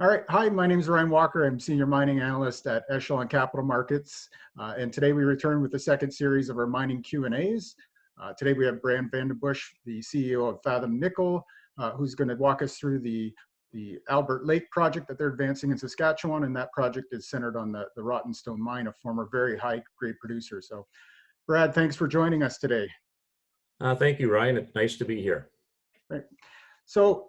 All right. Hi, my name is Ryan Walker. I'm Senior Mining Analyst at Echelon Capital Markets. And today we return with the second series of our mining Q&As. Today we have Brad Van Den Bussche, the CEO of Fathom Nickel, who's going to walk us through the Albert Lake project that they're advancing in Saskatchewan. And that project is centered on the Rottenstone mine, a former very high-grade producer. So Brad, thanks for joining us today. Thank you, Ryan. It's nice to be here. Right. So,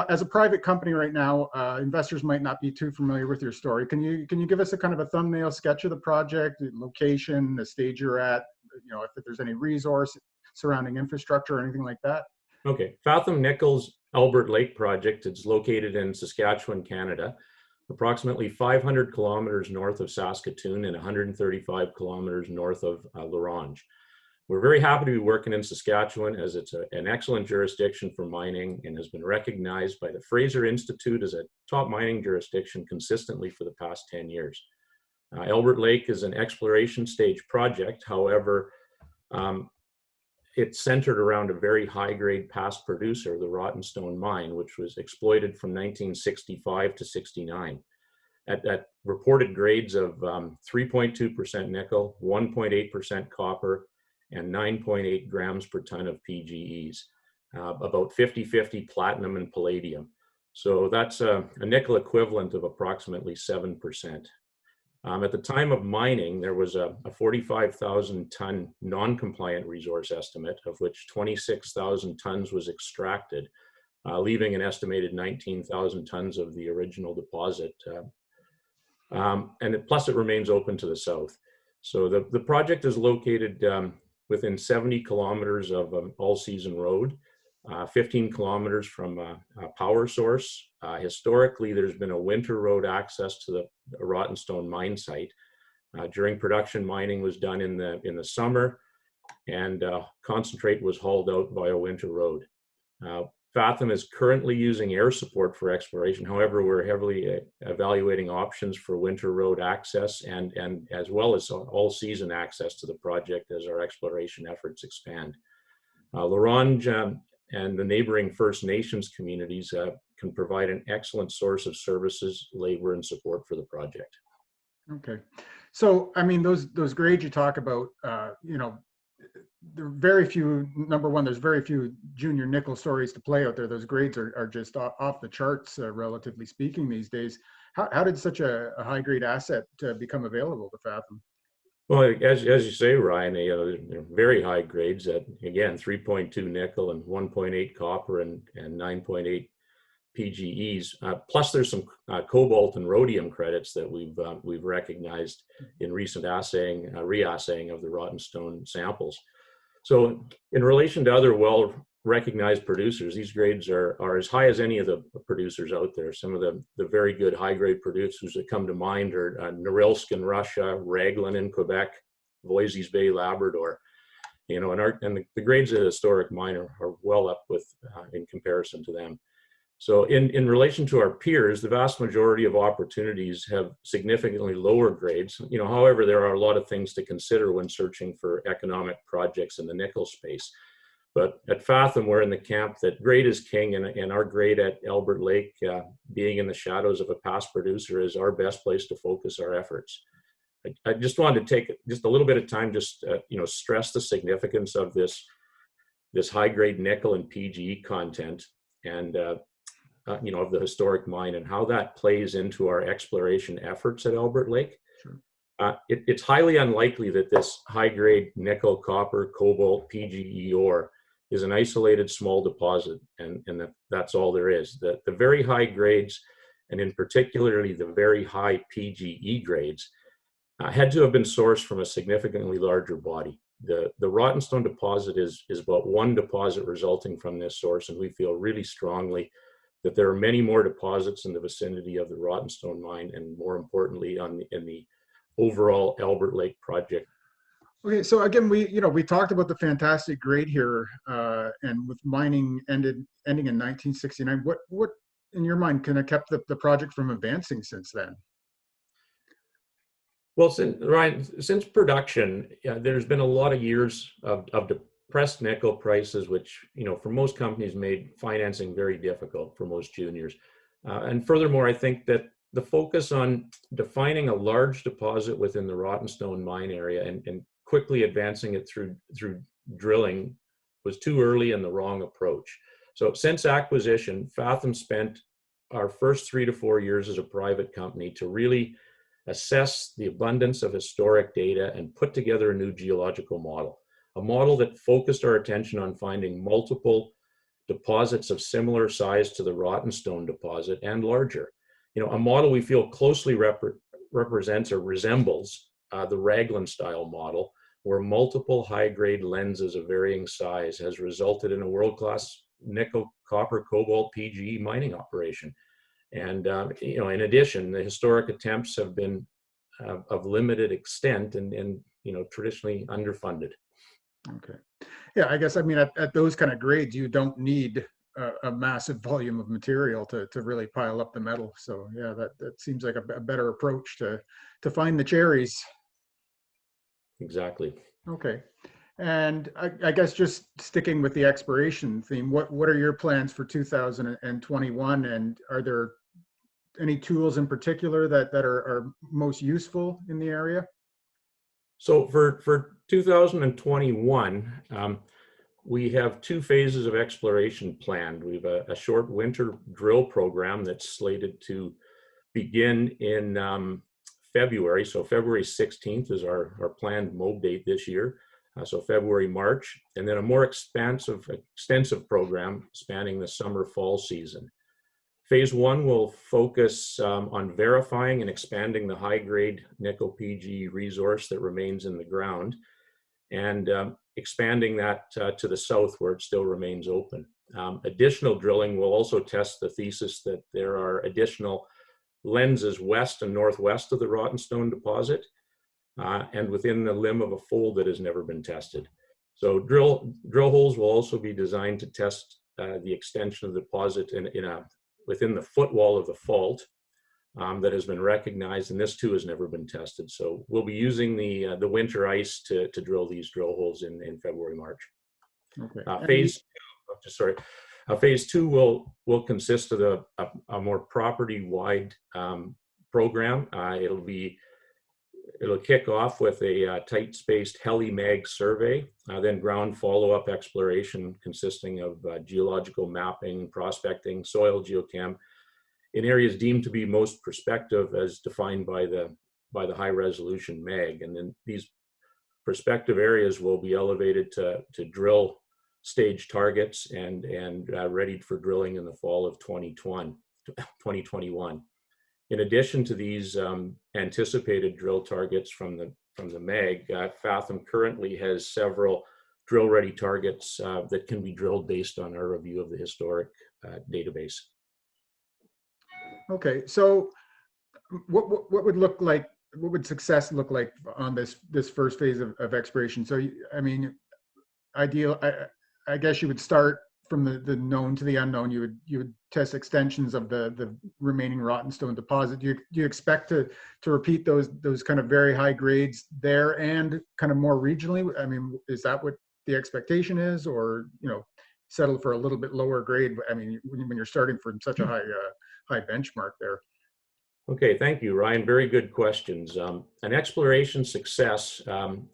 as a private company right now, investors might not be too familiar with your story. Can you give us a kind of a thumbnail sketch of the project, the location, the stage you're at, if there's any resource surrounding infrastructure or anything like that? Okay. Fathom Nickel's Albert Lake project is located in Saskatchewan, Canada, approximately 500 kilometers north of Saskatoon and 135 kilometers north of La Ronge. We're very happy to be working in Saskatchewan as it's an excellent jurisdiction for mining and has been recognized by the Fraser Institute as a top mining jurisdiction consistently for the past 10 years. Albert Lake is an exploration stage project. However, it's centered around a very high-grade past producer, the Rottenstone mine, which was exploited from 1965 to 69 at reported grades of 3.2% nickel, 1.8% copper, and 9.8 grams per ton of PGEs, about 50-50 platinum and palladium. So that's a nickel equivalent of approximately 7%. At the time of mining, there was a 45,000 ton non-compliant resource estimate, of which 26,000 tons was extracted, leaving an estimated 19,000 tons of the original deposit. Plus it remains open to the south. So the project is located within 70 kilometers of an all-season road, 15 kilometers from a power source. Historically, there's been a winter road access to the Rottenstone mine site. During production, mining was done in the summer, and concentrate was hauled out via winter road. Fathom is currently using air support for exploration. However, we're heavily evaluating options for winter road access and as well as all-season access to the project as our exploration efforts expand. La Ronge and the neighboring First Nations communities can provide an excellent source of services, labor, and support for the project. Okay. So, I mean, those grades you talk about, there are very few, number one, there's very few junior nickel stories to play out there. Those grades are just off the charts, relatively speaking, these days. How did such a high-grade asset become available to Fathom? Well, as you say, Ryan, they're very high grades at, again, 3.2 nickel and 1.8 copper and 9.8 PGEs. Plus, there's some cobalt and rhodium credits that we've recognized in recent reassaying of the Rottenstone samples. So in relation to other well-recognized producers, these grades are as high as any of the producers out there. Some of the very good high-grade producers that come to mind are Norilsk in Russia, Raglan in Quebec, Voisey's Bay, Labrador. And the grades of the historic mine are well up with in comparison to them. So in relation to our peers, the vast majority of opportunities have significantly lower grades. However, there are a lot of things to consider when searching for economic projects in the nickel space. But at Fathom, we're in the camp that grade is king, and our grade at Albert Lake, being in the shadows of a past producer, is our best place to focus our efforts. I just wanted to take just a little bit of time, stress the significance of this high-grade nickel and PGE content, and of the historic mine and how that plays into our exploration efforts at Albert Lake. Sure. It's highly unlikely that this high-grade nickel, copper, cobalt, PGE ore is an isolated small deposit, and that's all there is. The very high grades, and in particularly the very high PGE grades, had to have been sourced from a significantly larger body. The Rottenstone deposit is about one deposit resulting from this source, and we feel really strongly that there are many more deposits in the vicinity of the Rottenstone mine, and more importantly, in the overall Albert Lake project. Okay, so again, we talked about the fantastic grade here, and with mining ending in 1969. What in your mind can have kept the project from advancing since then? Well, since production, there's been a lot of years of depressed nickel prices, which, for most companies made financing very difficult for most juniors. And furthermore, I think that the focus on defining a large deposit within the Rottenstone mine area and quickly advancing it through drilling was too early and the wrong approach. So since acquisition, Fathom spent our first 3 to 4 years as a private company to really assess the abundance of historic data and put together a new geological model, a model that focused our attention on finding multiple deposits of similar size to the Rottenstone deposit and larger. A model we feel closely represents or resembles the Raglan style model, where multiple high-grade lenses of varying size has resulted in a world-class nickel, copper, cobalt, PGE mining operation. And in addition, the historic attempts have been of limited extent and traditionally underfunded. Okay. Yeah, I guess, I mean, at those kind of grades, you don't need a massive volume of material to really pile up the metal. So yeah, that seems like a better approach to find the cherries. Exactly. Okay. And I guess just sticking with the exploration theme, what are your plans for 2021? And are there any tools in particular that are most useful in the area? So for 2021, we have 2 phases of exploration planned. We have a short winter drill program that's slated to begin in February. So February 16th is our planned mob date this year. So February, March, and then a more extensive program spanning the summer-fall season. Phase 1 will focus on verifying and expanding the high-grade nickel PG resource that remains in the ground, and expanding that to the south where it still remains open. Additional drilling will also test the thesis that there are additional lenses west and northwest of the Rottenstone deposit and within the limb of a fold that has never been tested. So drill holes will also be designed to test the extension of the deposit within the footwall of the fault that has been recognized, and this too has never been tested. So we'll be using the winter ice to drill these drill holes in February, March. Okay. Phase 2 will consist of a more property-wide program. It'll kick off with a tight-spaced heli-mag survey, then ground follow-up exploration consisting of geological mapping, prospecting, soil geochem in areas deemed to be most prospective as defined by the high-resolution mag. And then these prospective areas will be elevated to drill stage targets and ready for drilling in the fall of 2021. In addition to these anticipated drill targets from the mag, Fathom currently has several drill-ready targets that can be drilled based on our review of the historic database. Okay, so what would success look like on this first phase of exploration? So I mean, I guess you would start from the known to the unknown. You would test extensions of the remaining Rottenstone deposit. Do you expect to repeat those kind of very high grades there and kind of more regionally? I mean, is that what the expectation is, or settle for a little bit lower grade? I mean, when you're starting from such a high benchmark there. Okay, thank you, Ryan. Very good questions. An exploration success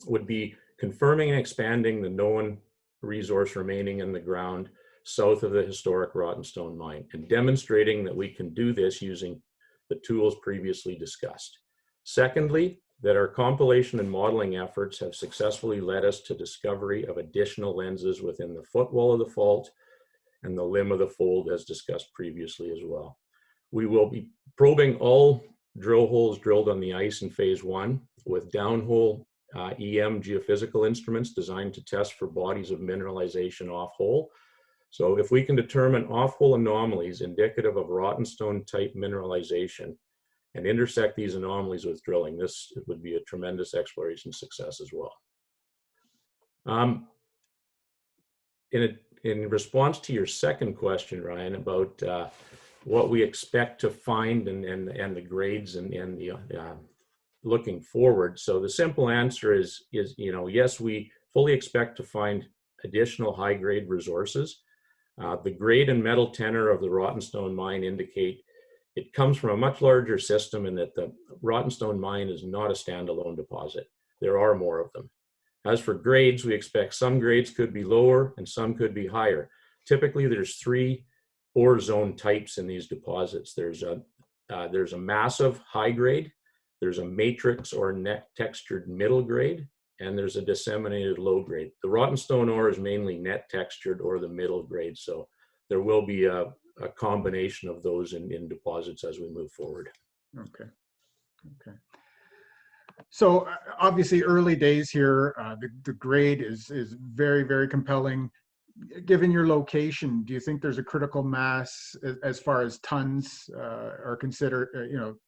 would be confirming and expanding the known resource remaining in the ground south of the historic Rottenstone mine and demonstrating that we can do this using the tools previously discussed. Secondly, that our compilation and modeling efforts have successfully led us to discovery of additional lenses within the footwall of the fault and the limb of the fold as discussed previously as well. We will be probing all drill holes drilled on the ice in phase 1 with downhole EM geophysical instruments designed to test for bodies of mineralization off-hole. So if we can determine off-hole anomalies indicative of Rottenstone type mineralization and intersect these anomalies with drilling, this would be a tremendous exploration success as well. In response to your second question, Ryan, about what we expect to find and the grades and the looking forward. So the simple answer is yes, we fully expect to find additional high-grade resources. The grade and metal tenor of the Rottenstone mine indicate it comes from a much larger system, and that the Rottenstone mine is not a standalone deposit. There are more of them. As for grades, we expect some grades could be lower and some could be higher. Typically, there's three ore zone types in these deposits. There's a massive high grade, there's a matrix or net textured middle grade, and there's a disseminated low grade. The Rottenstone ore is mainly net textured or the middle grade, so there will be a combination of those in deposits as we move forward. Okay. Okay. So obviously early days here, the grade is very, very compelling. Given your location, do you think there's a critical mass as far as tons are considered,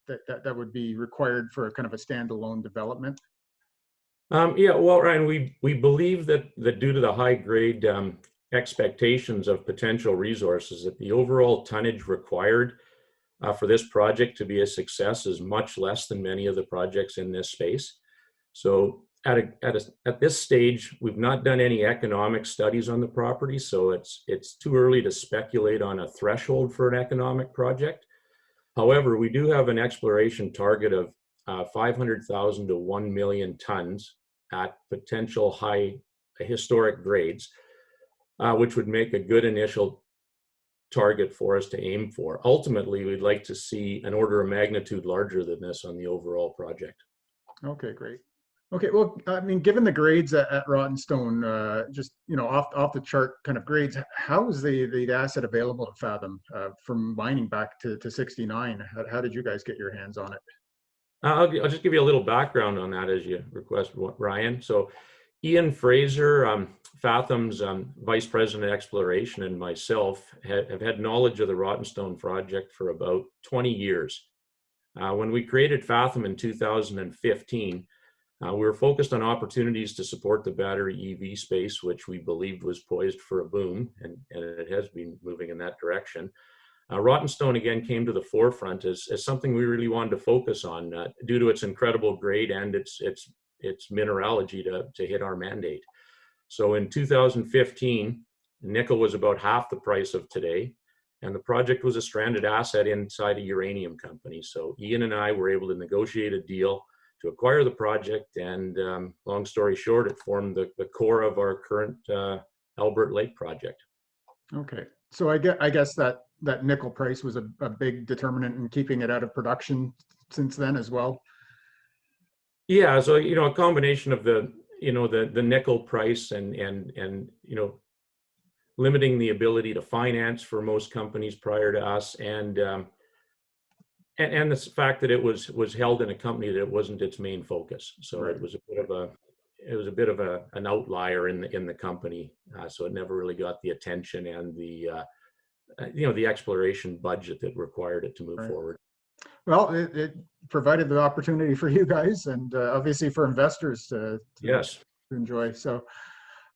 that would be required for a kind of a standalone development? Yeah, well, Ryan, we believe that due to the high grade expectations of potential resources, that the overall tonnage required for this project to be a success is much less than many of the projects in this space. So at this stage, we've not done any economic studies on the property, so it's too early to speculate on a threshold for an economic project. However, we do have an exploration target of 500,000 to 1 million tons at potential high historic grades, which would make a good initial target for us to aim for. Ultimately, we'd like to see an order of magnitude larger than this on the overall project. Okay, great. Okay, well, I mean, given the grades at Rottenstone, just off the chart kind of grades, how is the asset available to Fathom from mining back to '69? How did you guys get your hands on it? I'll just give you a little background on that as you request, Ryan. So Ian Fraser, Fathom's Vice President of Exploration, and myself have had knowledge of the Rottenstone project for about 20 years. When we created Fathom in 2015, we were focused on opportunities to support the battery EV space, which we believed was poised for a boom, and it has been moving in that direction. Rottenstone again came to the forefront as something we really wanted to focus on due to its incredible grade and its mineralogy to hit our mandate. So in 2015, nickel was about half the price of today, and the project was a stranded asset inside a uranium company. So Ian and I were able to negotiate a deal to acquire the project, and long story short, it formed the core of our current Albert Lake project. Okay, so I guess that nickel price was a big determinant in keeping it out of production since then as well. Yeah, so a combination of the nickel price and limiting the ability to finance for most companies prior to us, and the fact that it was held in a company that wasn't its main focus. So right. It was a bit of an outlier in the company. So it never really got the attention and the exploration budget that required it to move forward. Well, it provided the opportunity for you guys, and obviously for investors to enjoy. So,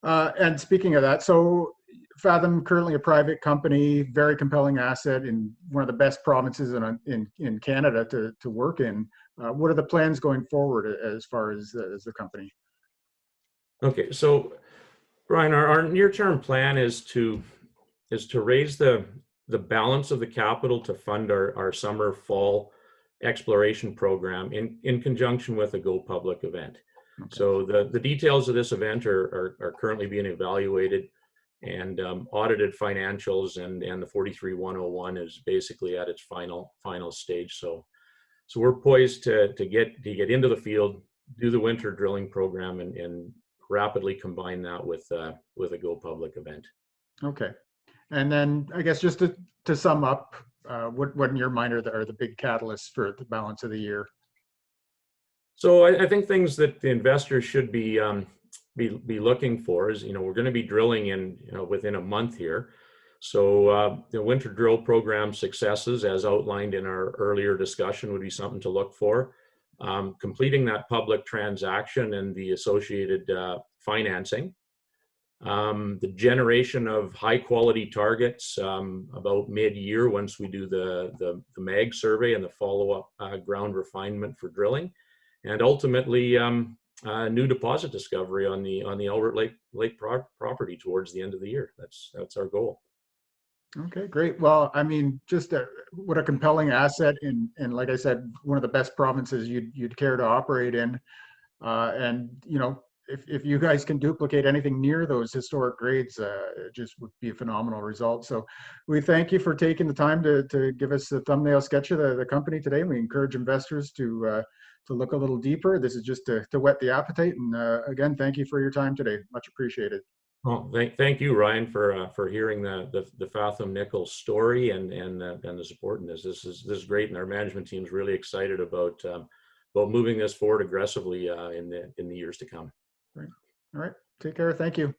and speaking of that, so Fathom, currently a private company, very compelling asset in one of the best provinces in Canada to work in. What are the plans going forward as far as the company? Okay, so Ryan, our near-term plan is to raise the balance of the capital to fund our summer fall exploration program in conjunction with a go public event. Okay. So the details of this event are currently being evaluated, and audited financials and the 43-101 is basically at its final stage. So we're poised to get into the field, do the winter drilling program, and rapidly combine that with a go public event. Okay. And then I guess just to sum up, what in your mind are the big catalysts for the balance of the year? So I think things that the investors should be looking for is, we're going to be drilling within a month here. So the winter drill program successes, as outlined in our earlier discussion, would be something to look for. Completing that public transaction and the associated financing. The generation of high quality targets about mid-year, once we do the mag survey and the follow-up ground refinement for drilling, and ultimately new deposit discovery on the Albert Lake property towards the end of the year. That's our goal. Okay, great. Well, I mean, just what a compelling asset and like I said, one of the best provinces you'd care to operate in. And if you guys can duplicate anything near those historic grades, it just would be a phenomenal result. So we thank you for taking the time to give us the thumbnail sketch of the company today. We encourage investors to look a little deeper. This is just to whet the appetite. And again, thank you for your time today. Much appreciated. Well, thank you, Ryan, for hearing the Fathom Nickel story and the support in this. This is great, and our management team is really excited about moving this forward aggressively in the years to come. Great. All right. Take care. Thank you.